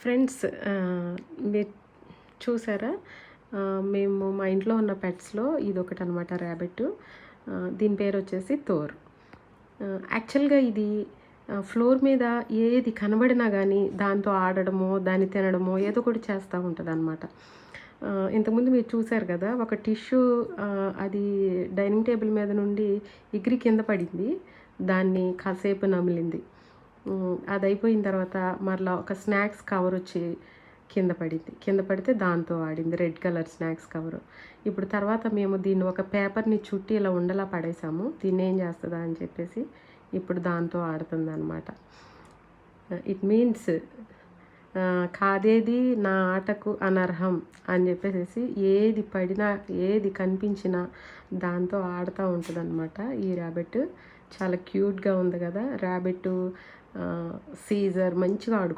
Friends, మీరు చూసారా? మేము మా ఇంట్లో ఉన్న పెట్స్‌లో ఇదొకటనమాట ర్యాబిట్. దీని పేరొచ్చేసి థోర్. యాక్చువల్‌గా ఇది ఫ్లోర్ మీద ఏది కనబడినా గానీ దాంతో ఆడడమో, దాన్ని తినడమో ఏదో ఒకటి చేస్తా ఉంటదనమాట. ఇంతకుముందు మీరు చూసారు గదా! ఒక టిష్యూ అది డైనింగ్ టేబుల్ మీద నుండి ఎగిరి కింద పడింది. దాన్ని కాసేపు నమిలింది. అదయిపోయిన తర్వాత మరలా ఒక స్నాక్స్ కవరొచ్చి కింద పడింది. కింద పడితే దాంతో ఆడింది. Red colour snacks cover. ఇప్పుడు తర్వాత మేము దీన్ని ఒక పేపర్‌ని చుట్టి ఇలా ఉండలా పడేసాము. దీన్నేం చేస్తదా అని చెప్పేసి ఇప్పుడు దాంతో ఆడుతుందనమాట. ఇట్ మీన్స్ కాదేది నా ఆటకు అనర్హం అని చెప్పేసేసి ఏది పడినా, ఏది కనిపించినా దాంతో ఆడుతా ఉంటదనమాట ఈ ర్యాబిట్. చాలా క్యూట్‌గా ఉంది గదా! ర్యాబిట్టు, సీజర్ మంచిగా